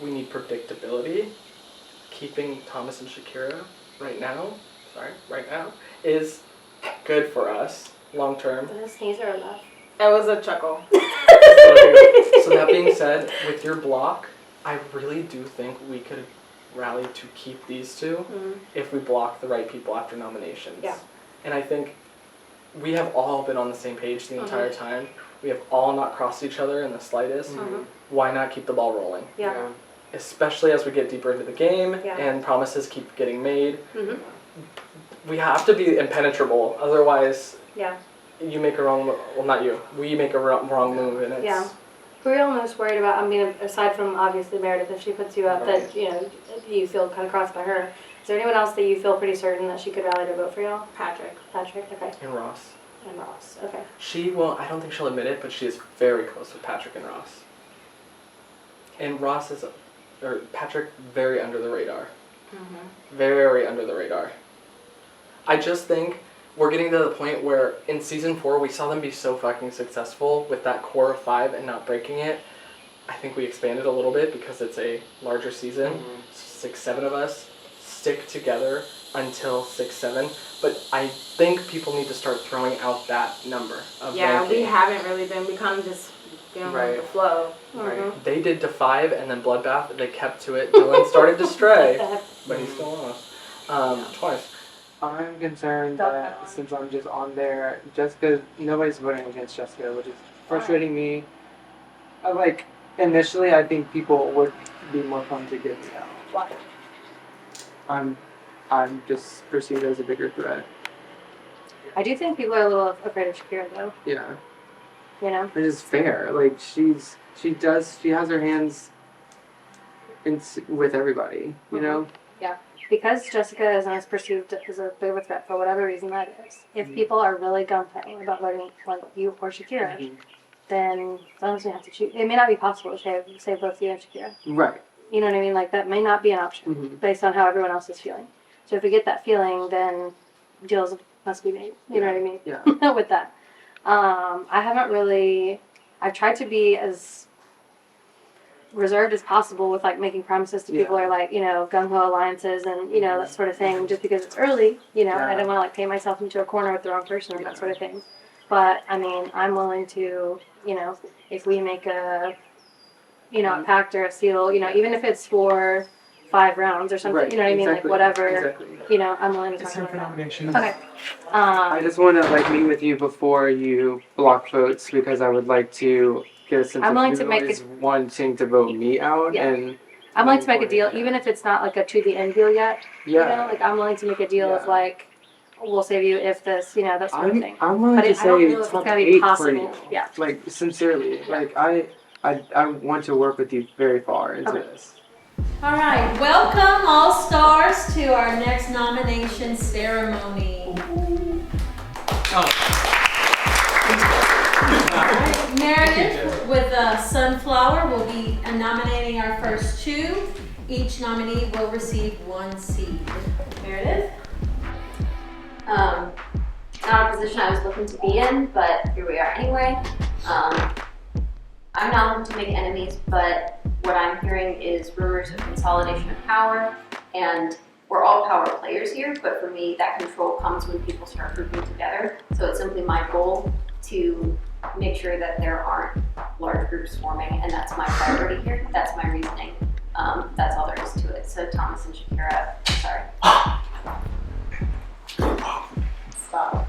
we need predictability. Keeping Thomas and Shakira right now is good for us long term. The sneezer enough. It was a chuckle. So that being said, with your block, I really do think we could rally to keep these two if we block the right people after nominations. Yeah. And I think we have all been on the same page the entire time. We have all not crossed each other in the slightest. Why not keep the ball rolling? Yeah. Especially as we get deeper into the game and promises keep getting made. We have to be impenetrable, otherwise you make a wrong move. Well, not you. We make a wrong move, and it's... Yeah. Who are you most worried about? I mean, aside from obviously Meredith, if she puts you up, that you feel kind of crossed by her. Is there anyone else that you feel pretty certain that she could rally to vote for y'all? Patrick. Patrick, okay. And Ross. And Ross, okay. She won't. I don't think she'll admit it, but she is very close with Patrick and Ross. And Ross is, or Patrick, very under the radar. Very under the radar. I just think we're getting to the point where in season 4 we saw them be so fucking successful with that core of 5 and not breaking it. I think we expanded a little bit because it's a larger season. 6, 7 of us stick together until 6, 7. But I think people need to start throwing out that number of ranking. We haven't really been. We kind of just been with the flow. Right. They did to 5 and then Bloodbath. They kept to it. Dylan started to stray, but he's still on. Twice. I'm concerned that since I'm just on there, Jessica, nobody's voting against Jessica, which is frustrating me. Initially, I think people would be more fun to get me out. Why? I'm just perceived as a bigger threat. I do think people are a little afraid of Shakira, though. Yeah. You know? It is fair. She has her hands with everybody, you know? Yeah. Because Jessica is not perceived as a bit of a threat for whatever reason that is. If people are really gung-ho about voting like you or Shakira, then sometimes we have to choose. It may not be possible to say both you and Shakira. Right. You know what I mean? Like, that may not be an option based on how everyone else is feeling. So if we get that feeling, then deals must be made. You know what I mean? Yeah. With that. I've tried to be as reserved as possible with making promises to people or gung-ho alliances and that sort of thing, just because it's early. I don't want to paint myself into a corner with the wrong person or that sort of thing. But I mean, I'm willing to if we make a a pact or a seal, even if it's for 5 rounds or something, you know what I mean, exactly. Whatever, Exactly. I'm willing to talk about that. Okay. I just want to meet with you before you block votes because I would like to get a sense I'm willing of to who make is wanting to vote me out. Yeah. And I'm willing to make a deal, even if it's not a to the end deal yet. Yeah. I'm willing to make a deal of we'll save you if this, that sort of thing. I'm willing But to I don't say know if it's top gonna be 8 for possible. you. Yeah. Sincerely, I want to work with you very far into this. All right, welcome all stars to our next nomination ceremony. All right, Meredith with Sunflower will be nominating our first 2. Each nominee will receive 1 seed. Meredith? Not a position I was looking to be in, but here we are anyway. I'm not looking to make enemies, but what I'm hearing is rumors of consolidation of power, and we're all power players here, but for me, that control comes when people start grouping together. So it's simply my goal to make sure that there aren't large groups forming, and that's my priority here. That's my reasoning. That's all there is to it. So Thomas and Shakira, sorry. Stop.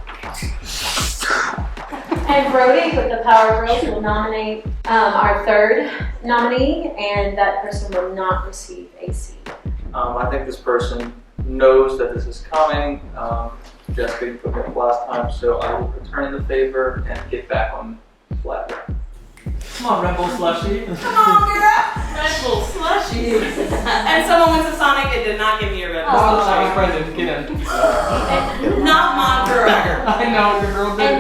And Brody with the Power Girls will nominate our 3rd nominee, and that person will not receive a seat. I think this person knows that this is coming. Jessica, you put me up last time, so I will return the favor and get back on flat ground. Come on, Red Bull Slushy. Come on, girl. Red Bull Slushy. And someone went to Sonic and did not give me a Red Bull I was Slushy. present. Get in. Not my girl. I know, your girl did. And